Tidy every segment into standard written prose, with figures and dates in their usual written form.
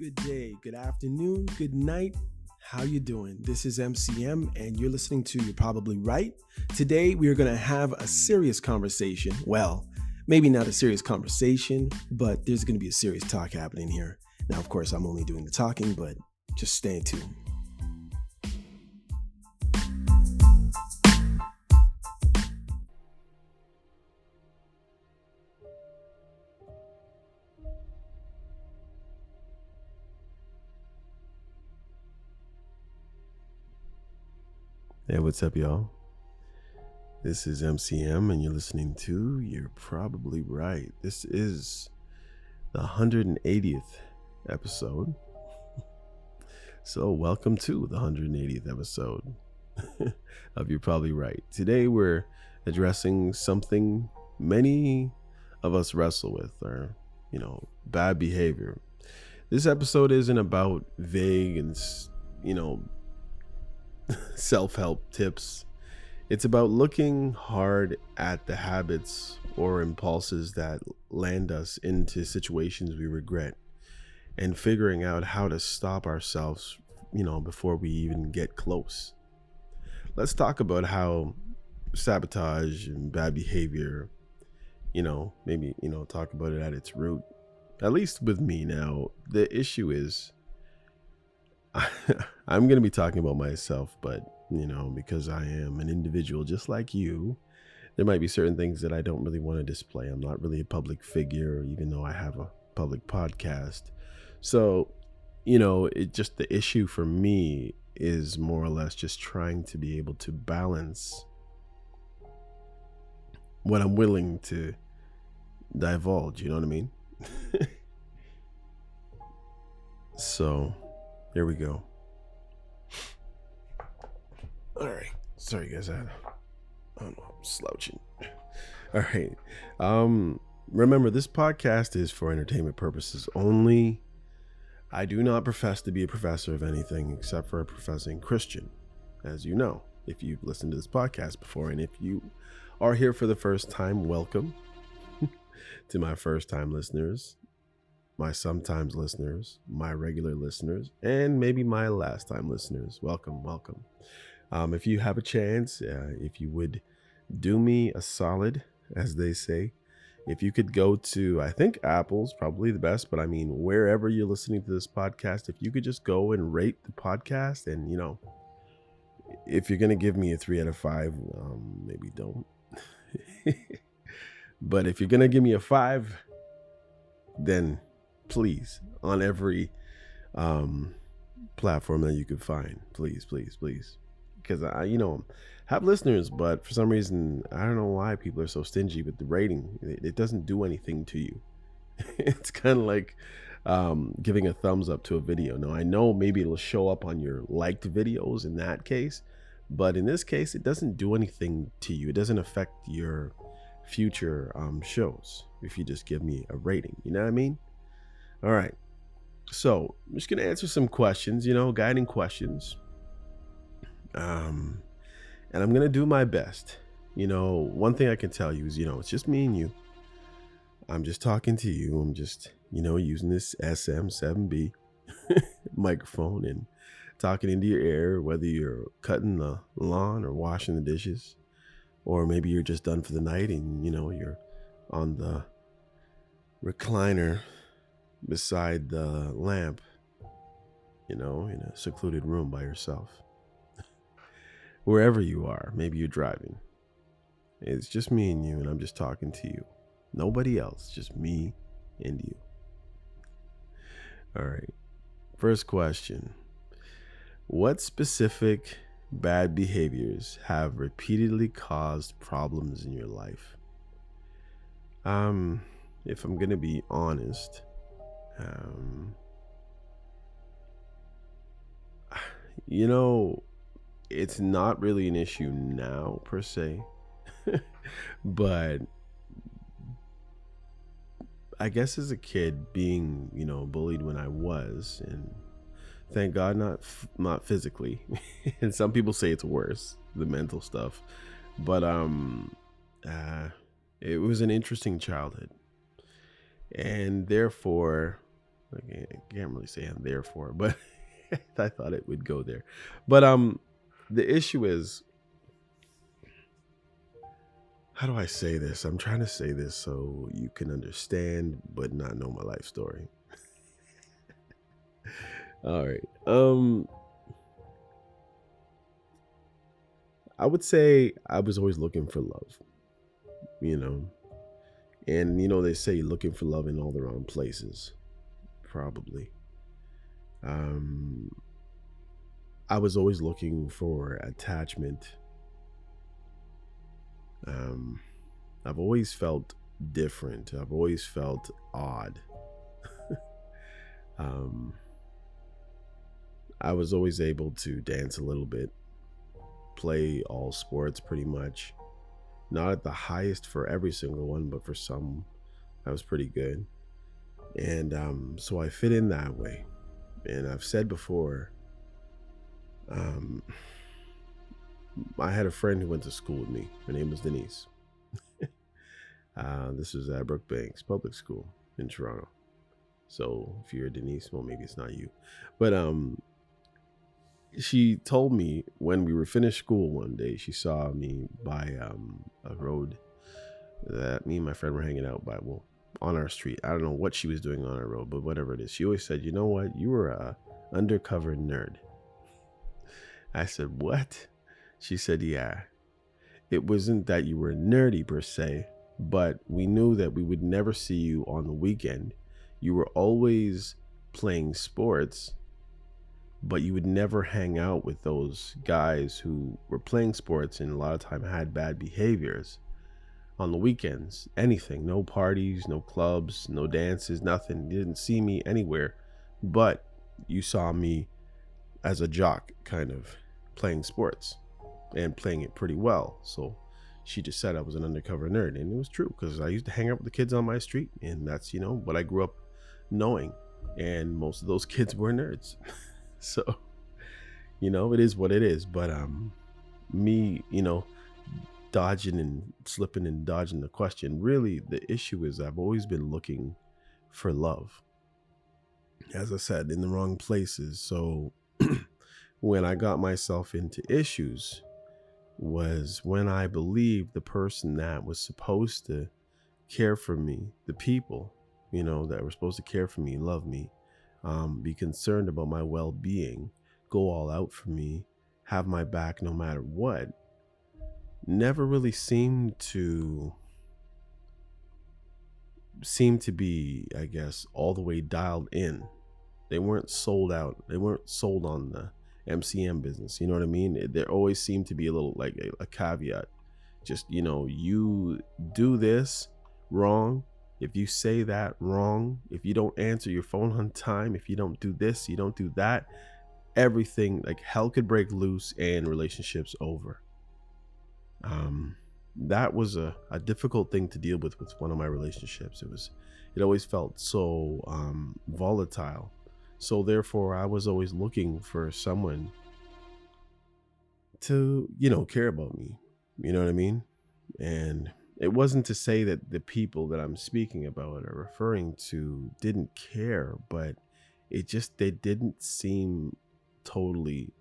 Good day, good afternoon, good night. How you doing? This is MCM and you're listening to You're Probably Right. Today we are going to have a serious conversation. Well, maybe not a serious conversation, but there's going to be a serious talk happening here. Now, of course, I'm only doing the talking, but just stay tuned. Hey, what's up, y'all? This is MCM, and you're listening to You're Probably Right. This is the 180th episode. So, welcome to the 180th episode of You're Probably Right. Today, we're addressing something many of us wrestle with, or, bad behavior. This episode isn't about vague and, self-help tips. It's about looking hard at the habits or impulses that land us into situations we regret and figuring out how to stop ourselves, before we even get close. Let's talk about how sabotage and bad behavior, maybe, talk about it at its root. At least with me now, the issue is I'm going to be talking about myself, but, because I am an individual just like you, there might be certain things that I don't really want to display. I'm not really a public figure, even though I have a public podcast. So, the issue for me is more or less just trying to be able to balance what I'm willing to divulge, you know what I mean? So, here we go. All right. Sorry, guys. I don't know. I'm slouching. All right. Remember, this podcast is for entertainment purposes only. I do not profess to be a professor of anything except for a professing Christian, as you know, if you've listened to this podcast before. And if you are here for the first time, welcome to my first time listeners, my sometimes listeners, my regular listeners, and maybe my last time listeners. Welcome. If you have a chance, if you would do me a solid, as they say, if you could go to, I think Apple's probably the best, but I mean, wherever you're listening to this podcast, if you could just go and rate the podcast and, if you're going to give me a 3 out of 5, maybe don't. But if you're going to give me a 5, then please, on every platform that you could find, please, because I have listeners, but for some reason I don't know why people are so stingy with the rating. It doesn't do anything to you. It's kind of like giving a thumbs up to a video. Now, I know maybe it'll show up on your liked videos in that case, but in this case it doesn't do anything to you. It doesn't affect your future shows if you just give me a rating, you know what I mean? All right, so I'm just going to answer some questions, guiding questions. And I'm going to do my best. One thing I can tell you is, it's just me and you. I'm just talking to you. I'm just, using this SM7B microphone and talking into your ear, whether you're cutting the lawn or washing the dishes, or maybe you're just done for the night and, you're on the recliner beside the lamp, in a secluded room by yourself. Wherever you are, maybe you're driving. It's just me and you, and I'm just talking to you. Nobody else, just me and you. All right. First question. What specific bad behaviors have repeatedly caused problems in your life? If I'm going to be honest, it's not really an issue now per se, but I guess as a kid being, bullied when I was, and thank God not physically. And some people say it's worse, the mental stuff, but it was an interesting childhood, and therefore I can't really say I'm there for it, but I thought it would go there. But the issue is, how do I say this? I'm trying to say this so you can understand but not know my life story. All right. I would say I was always looking for love, you know. And they say looking for love in all the wrong places, probably. Um I was always looking for attachment. Um I've always felt different. I've always felt odd. Um I was always able to dance a little bit, play all sports pretty much. Not at the highest for every single one, but for some, I was pretty good. And so I fit in that way. And I've said before, um, I had a friend who went to school with me. Her name was Denise. This was at Brookbanks Public School in Toronto. So if you're Denise, well, maybe it's not you. But she told me when we were finished school one day, she saw me by a road that me and my friend were hanging out by, well, on our street. I don't know what she was doing on our road, but whatever it is, she always said, you know what, you were a undercover nerd. I said, what? She said, yeah, it wasn't that you were nerdy per se, but we knew that we would never see you on the weekend. You were always playing sports, but you would never hang out with those guys who were playing sports and a lot of time had bad behaviors on the weekends. Anything, no parties, no clubs, no dances, nothing. You didn't see me anywhere, but you saw me as a jock, kind of playing sports and playing it pretty well. So she just said I was an undercover nerd, and it was true because I used to hang out with the kids on my street, and that's what I grew up knowing, and most of those kids were nerds. So it is what it is. But me dodging and slipping and dodging the question, really the issue is I've always been looking for love, as I said, in the wrong places. So when I got myself into issues was when I believed the person that was supposed to care for me, the people that were supposed to care for me, love me, be concerned about my well-being, go all out for me, have my back no matter what, never really seemed to be, I guess, all the way dialed in. They weren't sold out. They weren't sold on the MCM business. You know what I mean? There always seemed to be a little like a caveat. Just, you do this wrong. If you say that wrong, if you don't answer your phone on time, if you don't do this, you don't do that, everything, like hell could break loose and relationships over. That was a difficult thing to deal with one of my relationships. It always felt so volatile. So therefore I was always looking for someone to, care about me. You know what I mean? And it wasn't to say that the people that I'm speaking about or referring to didn't care, but they didn't seem totally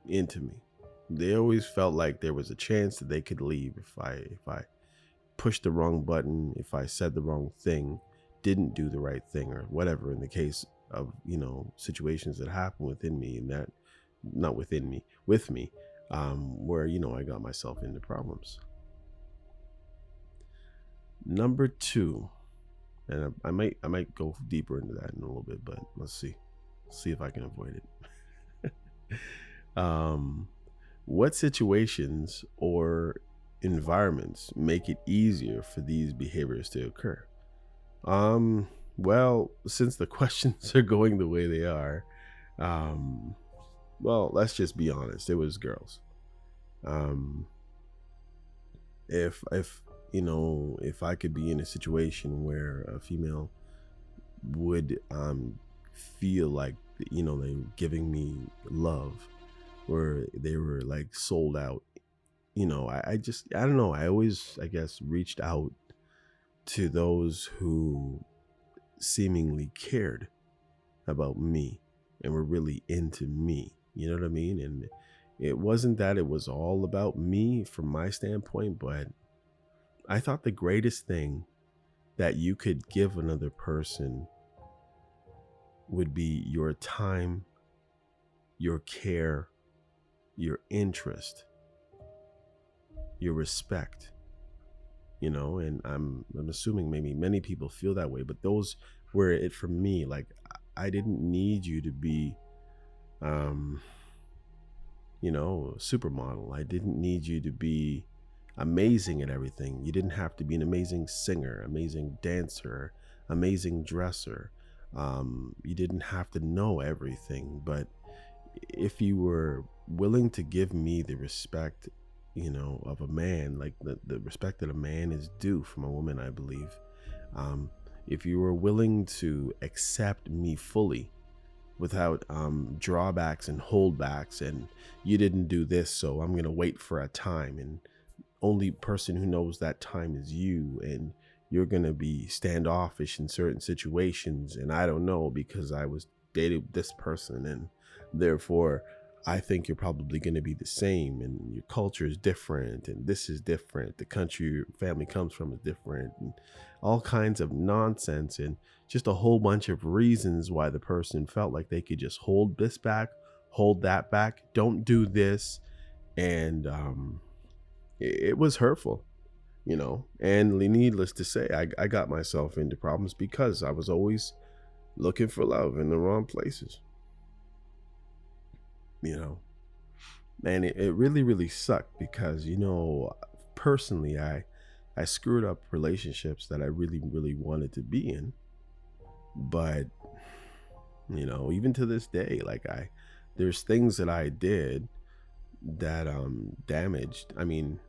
into me. They always felt like there was a chance that they could leave if I pushed the wrong button, if I said the wrong thing, didn't do the right thing, or whatever, in the case of situations that happen within me, and that not within me, with me, where I got myself into problems. Number two, and I might go deeper into that in a little bit, but let's see if I can avoid it. What situations or environments make it easier for these behaviors to occur? Well, since the questions are going the way they are, well, let's just be honest. It was girls. Um, if I could be in a situation where a female would feel like they were giving me love, where they were like sold out, I don't know, I always, I guess, reached out to those who seemingly cared about me and were really into me. You know what I mean? And it wasn't that it was all about me from my standpoint, but I thought the greatest thing that you could give another person would be your time, your care, your interest, your respect, and I'm assuming maybe many people feel that way, but those were it for me. Like, I didn't need you to be um a supermodel. I didn't need you to be amazing at everything. You didn't have to be an amazing singer, amazing dancer, amazing dresser. You didn't have to know everything, but if you were willing to give me the respect, of a man, like the respect that a man is due from a woman, I believe. Um, if you were willing to accept me fully without drawbacks and holdbacks, and you didn't do this, so I'm going to wait for a time, and only person who knows that time is you, and you're going to be standoffish in certain situations, and I don't know because I was dating this person, and therefore I think you're probably going to be the same, and your culture is different, and this is different, the country your family comes from is different, and all kinds of nonsense, and just a whole bunch of reasons why the person felt like they could just hold this back, hold that back, don't do this. And it was hurtful, and needless to say, I got myself into problems because I was always looking for love in the wrong places, you know and it really, really sucked because, personally, I screwed up relationships that I really, really wanted to be in. But, even to this day, like, there's things that I did that damaged. I mean,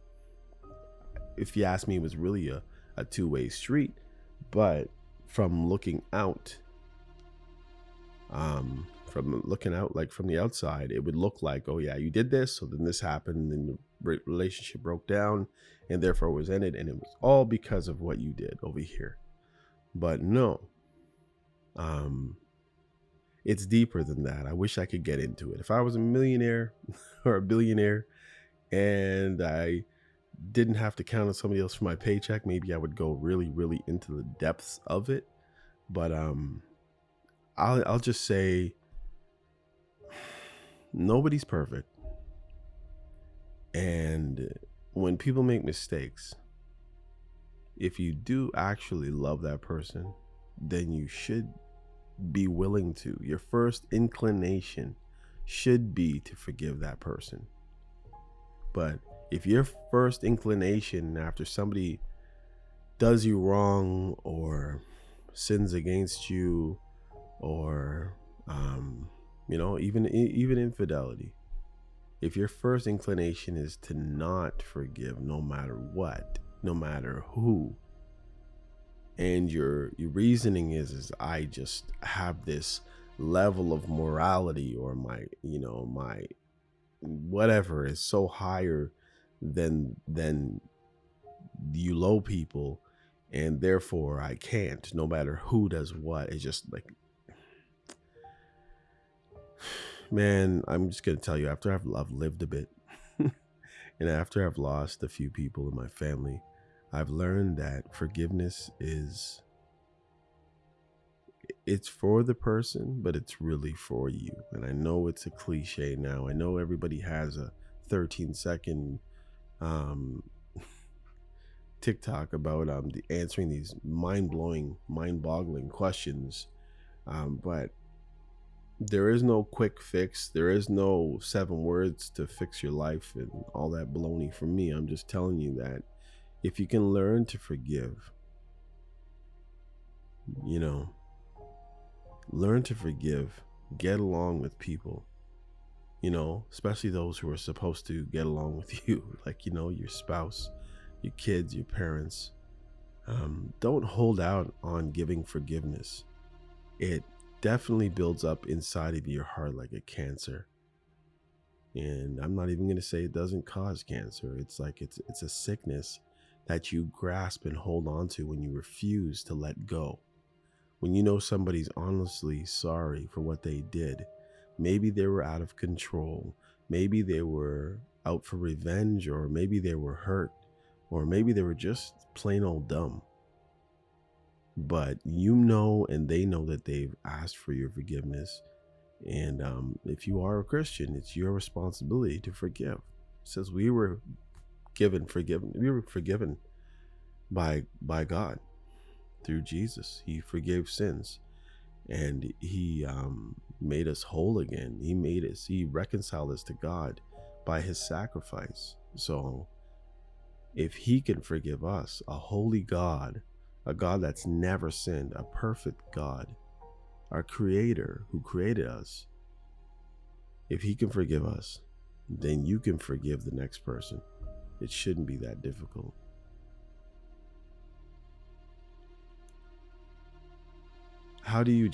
if you ask me, it was really a two-way street, but from looking out, like from the outside, it would look like, oh yeah, you did this, so then this happened, and the relationship broke down, and therefore was ended, and it was all because of what you did over here. But no, it's deeper than that. I wish I could get into it. If I was a millionaire or a billionaire and I didn't have to count on somebody else for my paycheck, maybe I would go really, really into the depths of it. But I'll just say nobody's perfect. And when people make mistakes, if you do actually love that person, then you should be willing to. Your first inclination should be to forgive that person. But if your first inclination after somebody does you wrong or sins against you, or even infidelity, if your first inclination is to not forgive, no matter what, no matter who, and your reasoning is I just have this level of morality, or my whatever is so higher than you low people, and therefore I can't, no matter who does what. It's just like, man, I'm just gonna tell you, after I've lived a bit and after I've lost a few people in my family, I've learned that forgiveness it's for the person, but it's really for you. And I know it's a cliche now. I know everybody has a 13-second TikTok about answering these mind-boggling questions, but there is no quick fix. There is no 7 words to fix your life and all that baloney. For me, I'm just telling you that if you can learn to forgive, learn to forgive, get along with people, especially those who are supposed to get along with you, like, your spouse, your kids, your parents. Don't hold out on giving forgiveness. It definitely builds up inside of your heart like a cancer. And I'm not even going to say it doesn't cause cancer. It's like it's a sickness that you grasp and hold on to when you refuse to let go. when you know somebody's honestly sorry for what they did. Maybe they were out of control. Maybe they were out for revenge, or maybe they were hurt, or maybe they were just plain old dumb. But you know, and they know that they've asked for your forgiveness. And if you are a Christian, it's your responsibility to forgive. It says we were forgiven. We were forgiven by God through Jesus. He forgave sins, and he made us whole again. He reconciled us to God by his sacrifice. So if he can forgive us, a holy God, a God that's never sinned, a perfect God, our creator who created us, if he can forgive us, then you can forgive the next person. It shouldn't be that difficult. How do you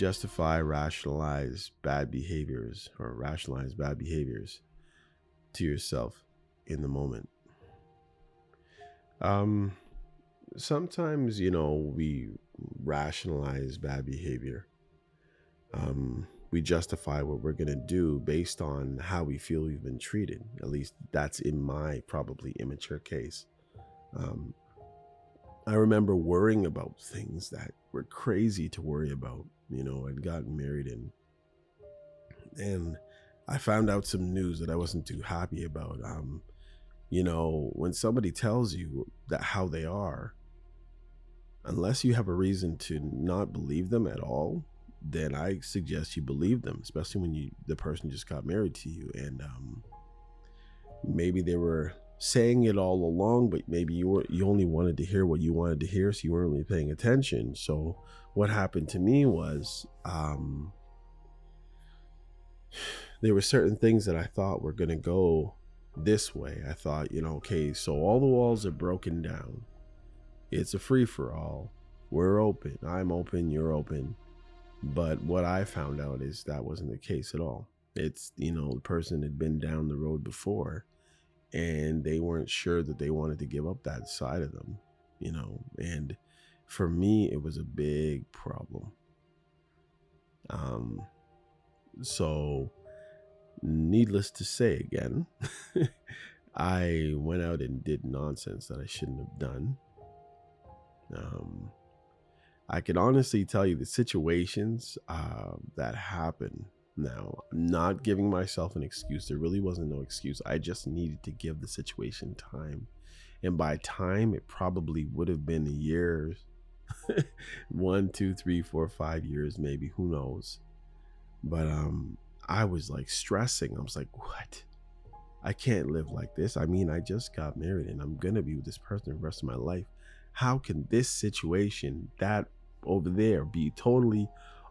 rationalize bad behaviors to yourself in the moment? Sometimes, we rationalize bad behavior. We justify what we're going to do based on how we feel we've been treated. At least that's in my probably immature case. I remember worrying about things that were crazy to worry about. I'd gotten married, and I found out some news that I wasn't too happy about. When somebody tells you that how they are, unless you have a reason to not believe them at all, then I suggest you believe them, especially when the person just got married to you, and maybe they were saying it all along, but maybe you only wanted to hear what you wanted to hear, so you weren't really paying attention. So what happened to me was there were certain things that I thought were going to go this way. I thought, okay, so all the walls are broken down. It's a free-for-all. We're open. I'm open. You're open. But what I found out is that wasn't the case at all. It's, the person had been down the road before, and they weren't sure that they wanted to give up that side of them, and for me, it was a big problem. So needless to say again, I went out and did nonsense that I shouldn't have done. I can honestly tell you the situations that happened. Now, I'm not giving myself an excuse. There really wasn't no excuse. I just needed to give the situation time. And by time, it probably would have been years. 1, 2, 3, 4, 5 years, maybe. Who knows? But I was like stressing. I was like, what? I can't live like this. I mean, I just got married and I'm going to be with this person the rest of my life. How can this situation, that over there, be totally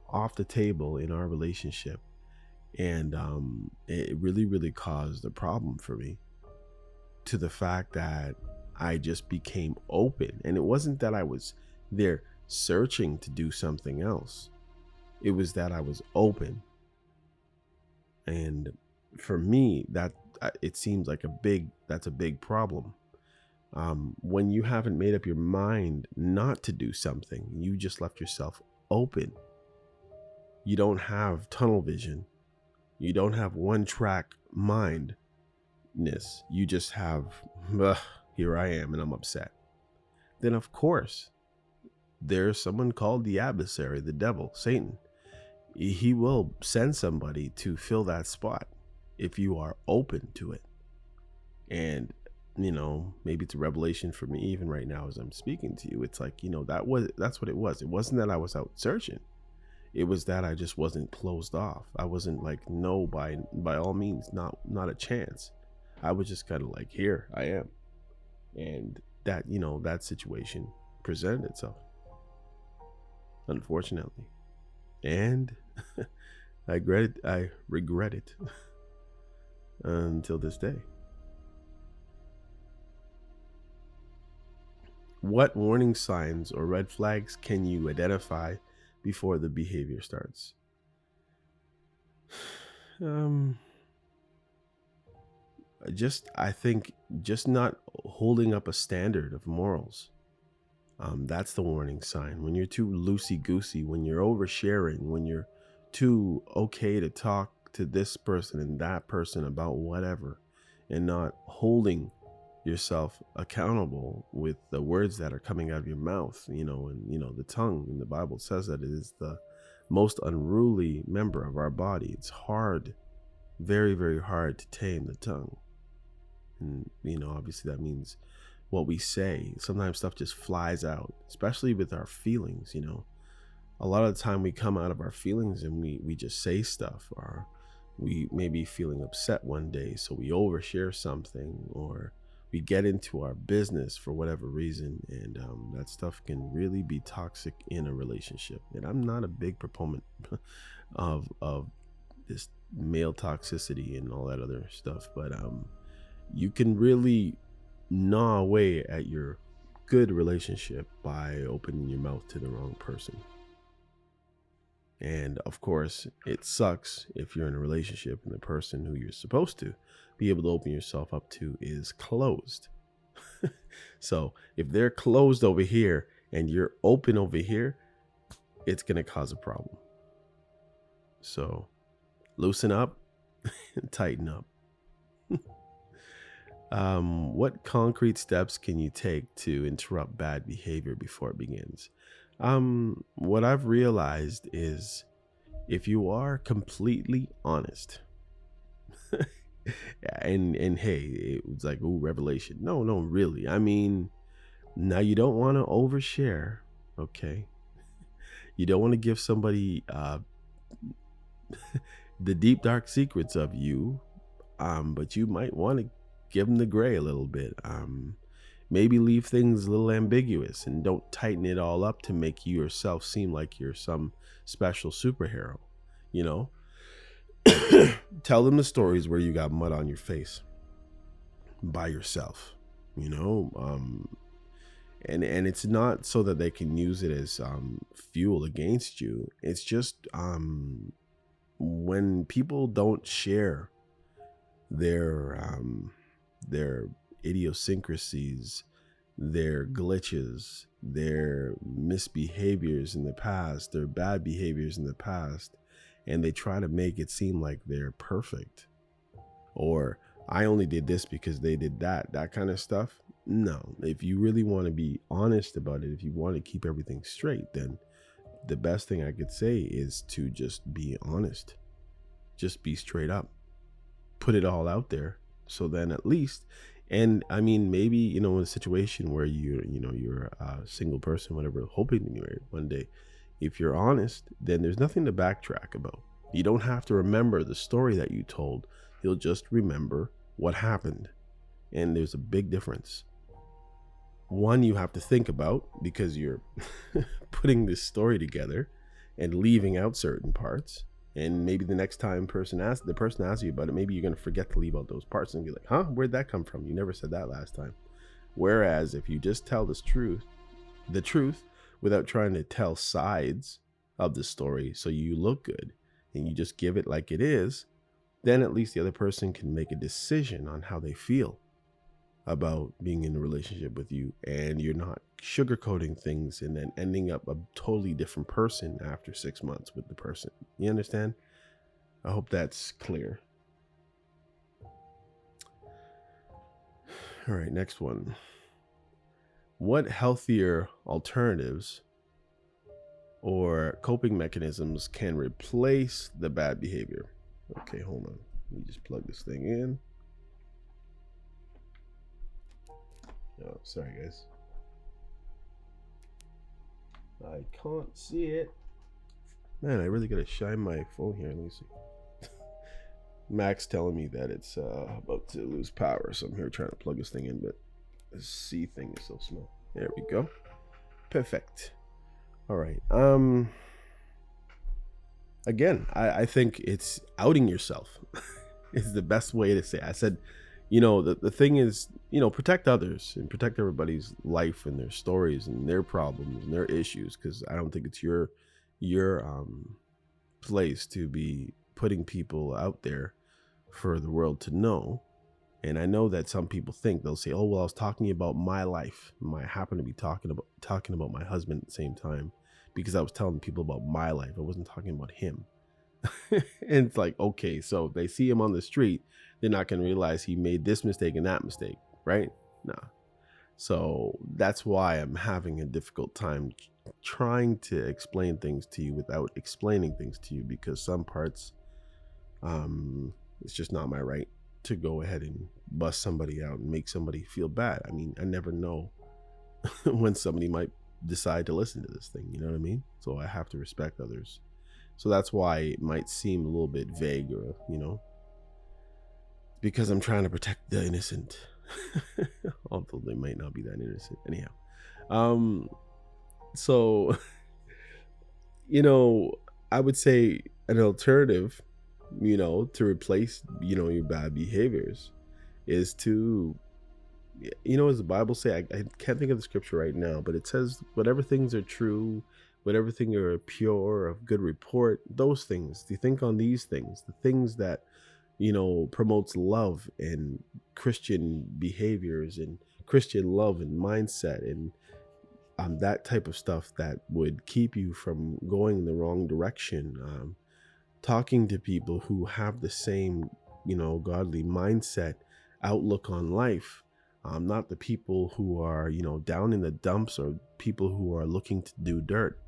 off the table in our relationship? And it really, really caused a problem for me, to the fact that I just became open. And it wasn't that I was there searching to do something else. It was that I was open. And for me, that it seems like that's a big problem. When you haven't made up your mind not to do something, you just left yourself open. You don't have tunnel vision. You don't have one track mindness. You just have, here I am and I'm upset. Then of course, there's someone called the adversary, the devil, Satan. He will send somebody to fill that spot if you are open to it. And maybe it's a revelation for me even right now as I'm speaking to you. It's like, that's what it was. It wasn't that I was out searching. It was that I just wasn't closed off. I wasn't like, no, by all means, not a chance. I was just kind of like, here I am. And that, that situation presented itself, unfortunately. And I regret it until this day. What warning signs or red flags can you identify before the behavior starts? I think just not holding up a standard of morals. That's the warning sign. When you're too loosey goosey, when you're oversharing, when you're too okay to talk to this person and that person about whatever, and not holding yourself accountable with the words that are coming out of your mouth, and the tongue in the Bible says that it is the most unruly member of our body. It's hard, very, very hard to tame the tongue. And, obviously that means what we say. Sometimes stuff just flies out, especially with our feelings. A lot of the time we come out of our feelings and we just say stuff, or we may be feeling upset one day, so we overshare something, or we get into our business for whatever reason, and that stuff can really be toxic in a relationship. And I'm not a big proponent of this male toxicity and all that other stuff, but you can really gnaw away at your good relationship by opening your mouth to the wrong person. And of course, it sucks if you're in a relationship and the person who you're supposed to be able to open yourself up to is closed. So if they're closed over here and you're open over here, it's going to cause a problem. So loosen up and tighten up. What concrete steps can you take to interrupt bad behavior before it begins? What I've realized is, if you are completely honest, and hey, it was like, ooh, revelation. No, really. I mean, now you don't want to overshare, okay? You don't want to give somebody the deep dark secrets of you, but you might want to give them the gray a little bit. Maybe leave things a little ambiguous and don't tighten it all up to make you yourself seem like you're some special superhero. Tell them the stories where you got mud on your face by yourself, and it's not so that they can use it as fuel against you. It's just when people don't share their idiosyncrasies, their glitches, their misbehaviors in the past, their bad behaviors in the past, and they try to make it seem like they're perfect, or I only did this because they did that kind of stuff. No, if you really want to be honest about it, if you want to keep everything straight, then the best thing I could say is to just be honest. Just be straight up. Put it all out there. So then at least, and I mean, maybe, in a situation where you're a single person, whatever, hoping to be married one day, if you're honest, then there's nothing to backtrack about. You don't have to remember the story that you told. You'll just remember what happened. And there's a big difference. One, you have to think about, because you're putting this story together and leaving out certain parts. And maybe the next time the person asks you about it, maybe you're going to forget to leave out those parts and be like, huh, where'd that come from? You never said that last time. Whereas if you just tell the truth without trying to tell sides of the story so you look good, and you just give it like it is, then at least the other person can make a decision on how they feel about being in a relationship with you, and you're not sugarcoating things and then ending up a totally different person after 6 months with the person. You understand? I hope that's clear. All right, next one. What healthier alternatives or coping mechanisms can replace the bad behavior? Okay, hold on. Let me just plug this thing in. Oh, sorry guys. I can't see it. Man, I really gotta shine my phone here. Let me see. Max telling me that it's about to lose power, so I'm here trying to plug this thing in, but the C thing is so small. There we go. Perfect. All right. Again, I think it's outing yourself is the best way to say it. I said, the thing is, protect others and protect everybody's life and their stories and their problems and their issues, because I don't think it's your place to be putting people out there for the world to know. And I know that some people think, they'll say, "Oh, well, I was talking about my life. I happen to be talking about my husband at the same time because I was telling people about my life. I wasn't talking about him." And it's like, okay, so if they see him on the street, they're not going to realize he made this mistake and that mistake, right? Nah. So that's why I'm having a difficult time trying to explain things to you without explaining things to you, because some parts, it's just not my right to go ahead and bust somebody out and make somebody feel bad. I mean, I never know when somebody might decide to listen to this thing, you know what I mean? So I have to respect others. So that's why it might seem a little bit vague, or, because I'm trying to protect the innocent. Although they might not be that innocent. Anyhow. So, I would say an alternative, to replace, your bad behaviors is to, as the Bible say, I can't think of the scripture right now, but it says, whatever things are true, whatever things are pure, of good report, those things, you think on these things, the things that, promotes love and Christian behaviors and Christian love and mindset, and that type of stuff that would keep you from going in the wrong direction. Talking to people who have the same, godly mindset, outlook on life. Not the people who are, down in the dumps, or people who are looking to do dirt,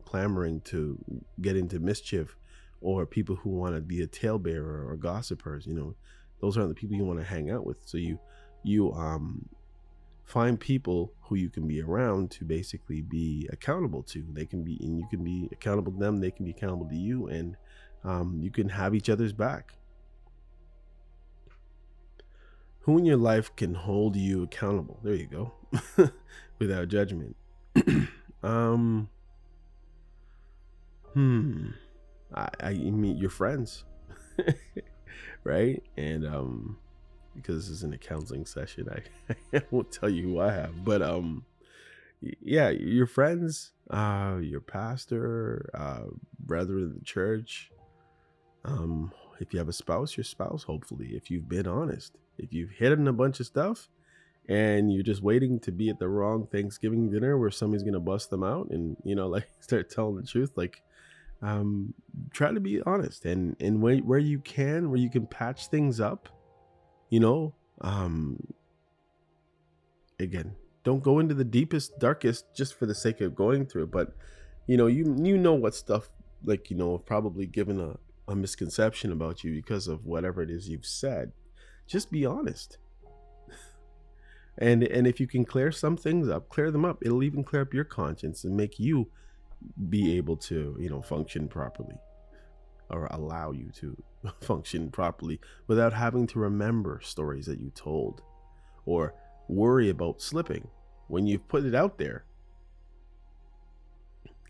clamoring to get into mischief, or people who want to be a talebearer or gossipers. Those aren't the people you want to hang out with. So you find people who you can be around to basically be accountable to. They can be, and you can be accountable to them. They can be accountable to you, and you can have each other's back. Who in your life can hold you accountable? There you go. Without judgment. I mean your friends. Right? And because this isn't a counseling session, I won't tell you who I have, but yeah, your friends, your pastor, brother in the church, if you have a spouse, your spouse, hopefully, if you've been honest, if you've hidden a bunch of stuff and you're just waiting to be at the wrong Thanksgiving dinner where somebody's gonna bust them out and like start telling the truth, like try to be honest, and where you can patch things up, again, don't go into the deepest, darkest just for the sake of going through it, but you know what stuff, like, probably given a misconception about you because of whatever it is you've said. Just be honest. And if you can clear some things up, clear them up. It'll even clear up your conscience and make you be able to, function properly, or allow you to function properly without having to remember stories that you told or worry about slipping when you've put it out there.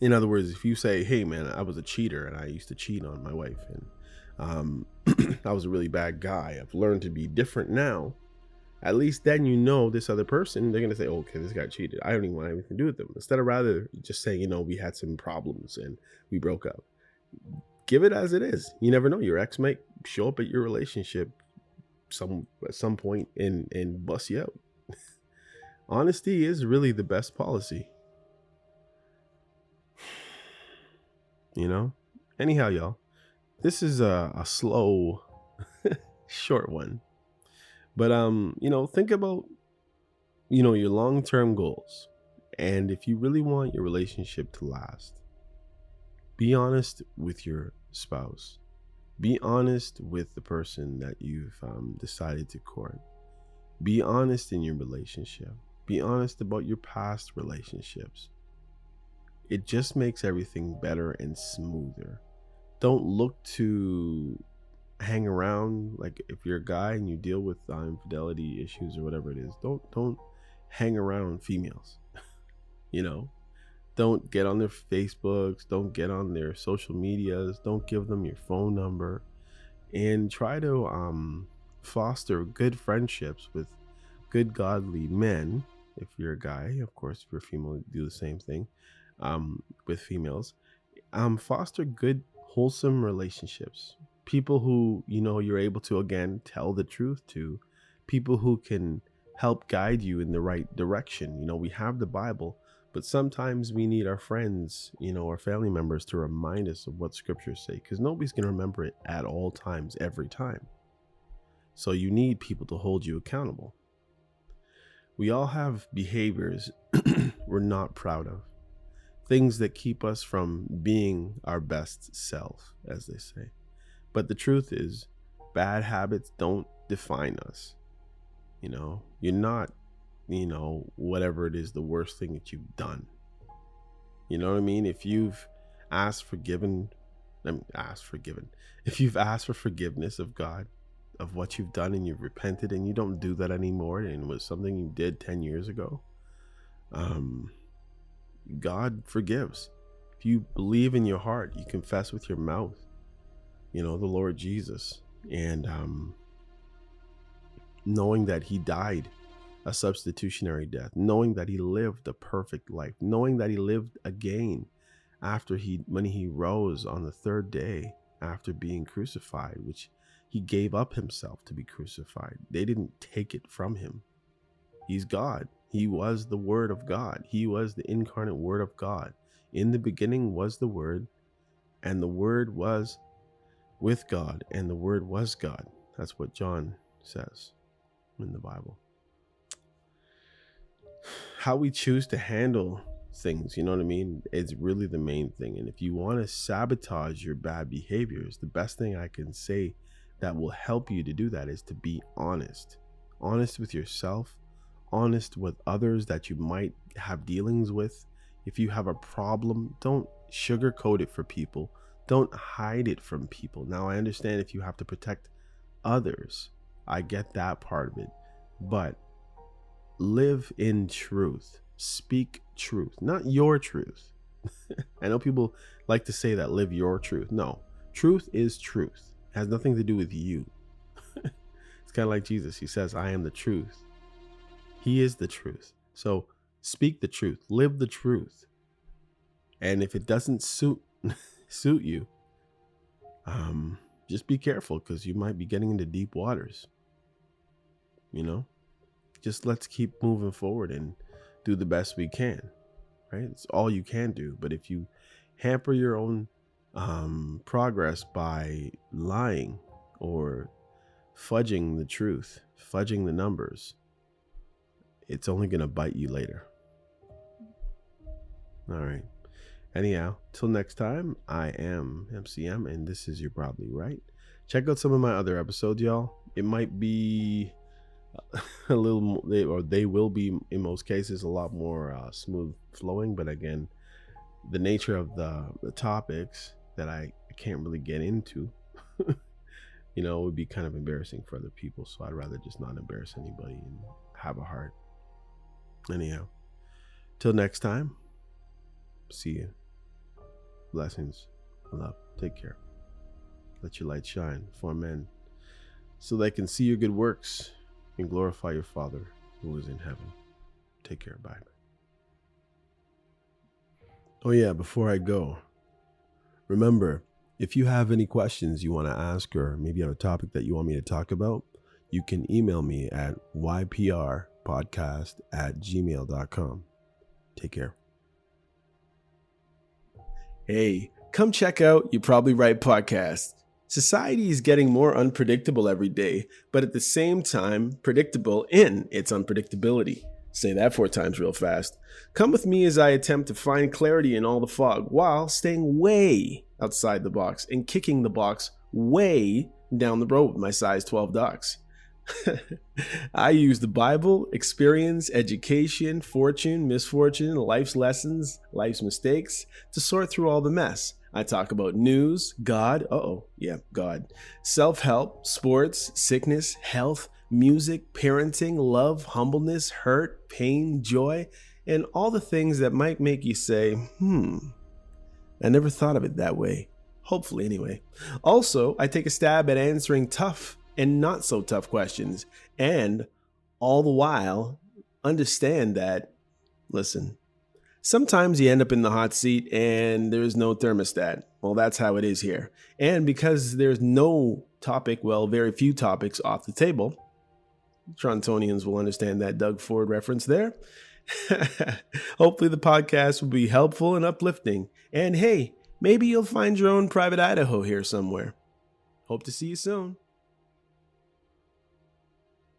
In other words, if you say, "Hey man, I was a cheater and I used to cheat on my wife, and I was a really bad guy. I've learned to be different now." At least then this other person, they're going to say, "Okay, this guy cheated. I don't even want anything to do with them." Instead of rather just saying, we had some problems and we broke up. Give it as it is. You never know. Your ex might show up at your relationship at some point and bust you out. Honesty is really the best policy. Anyhow, y'all, this is a slow, short one. But, think about, your long-term goals. And if you really want your relationship to last, be honest with your spouse. Be honest with the person that you've decided to court. Be honest in your relationship. Be honest about your past relationships. It just makes everything better and smoother. Don't look to hang around, like if you're a guy and you deal with infidelity issues or whatever it is, don't hang around females. Don't get on their Facebooks, don't get on their social medias, don't give them your phone number, and try to foster good friendships with good godly men. If you're a guy, of course, if you're a female, do the same thing with females. Foster good wholesome relationships, people who you're able to, again, tell the truth to, people who can help guide you in the right direction. We have the Bible, but sometimes we need our friends, our family members to remind us of what scriptures say, because nobody's going to remember it at all times, every time. So you need people to hold you accountable. We all have behaviors we're not proud of, things that keep us from being our best self, as they say. But the truth is, bad habits don't define us. You're not, whatever it is, the worst thing that you've done. You know what I mean? If you've asked for forgiveness of God, of what you've done, and you've repented and you don't do that anymore, and it was something you did 10 years ago, God forgives. If you believe in your heart, you confess with your mouth, the Lord Jesus, and knowing that he died a substitutionary death, knowing that he lived a perfect life, knowing that he lived again when he rose on the third day after being crucified, which he gave up himself to be crucified. They didn't take it from him. He's God. He was the Word of God. He was the incarnate Word of God. In the beginning was the Word, and the Word was with God, and the Word was God. That's what John says in the Bible. How we choose to handle things, you know what I mean? It's really the main thing. And if you want to sabotage your bad behaviors, the best thing I can say that will help you to do that is to be honest with yourself, honest with others that you might have dealings with. If you have a problem, don't sugarcoat it for people. Don't hide it from people. Now, I understand if you have to protect others, I get that part of it, but live in truth. Speak truth, not your truth. I know people like to say that, live your truth. No, truth is truth. It has nothing to do with you. It's kind of like Jesus. He says, I am the truth. He is the truth. So speak the truth, live the truth. And if it doesn't suit you, just be careful, because you might be getting into deep waters. Just let's keep moving forward and do the best we can, right? It's all you can do. But if you hamper your own progress by lying or fudging the truth, fudging the numbers, it's only going to bite you later. All right. Anyhow, till next time, I am MCM, and this is You're Probably Right. Check out some of my other episodes, y'all. It might be a little more, they will be, in most cases, a lot more smooth flowing. But again, the nature of the topics that I can't really get into, would be kind of embarrassing for other people. So I'd rather just not embarrass anybody and have a heart. Anyhow, till next time, see you. Blessings, love, take care. Let your light shine for men, so they can see your good works and glorify your Father who is in heaven. Take care. Bye. Oh yeah, before I go, remember, if you have any questions you want to ask, or maybe you have a topic that you want me to talk about, you can email me at yprpodcast@gmail.com. Take care. Hey, come check out You're Probably Right podcast. Society is getting more unpredictable every day, but at the same time, predictable in its unpredictability. Say that 4 times real fast. Come with me as I attempt to find clarity in all the fog while staying way outside the box and kicking the box way down the road with my size 12 ducks. I use the Bible, experience, education, fortune, misfortune, life's lessons, life's mistakes to sort through all the mess. I talk about news, God, God, self-help, sports, sickness, health, music, parenting, love, humbleness, hurt, pain, joy, and all the things that might make you say, I never thought of it that way. Hopefully, anyway. Also, I take a stab at answering tough and not so tough questions, and all the while understand that, listen, sometimes you end up in the hot seat and there's no thermostat. Well, that's how it is here. And because there's no topic, very few topics off the table, Torontonians will understand that Doug Ford reference there. Hopefully the podcast will be helpful and uplifting. And hey, maybe you'll find your own private Idaho here somewhere. Hope to see you soon.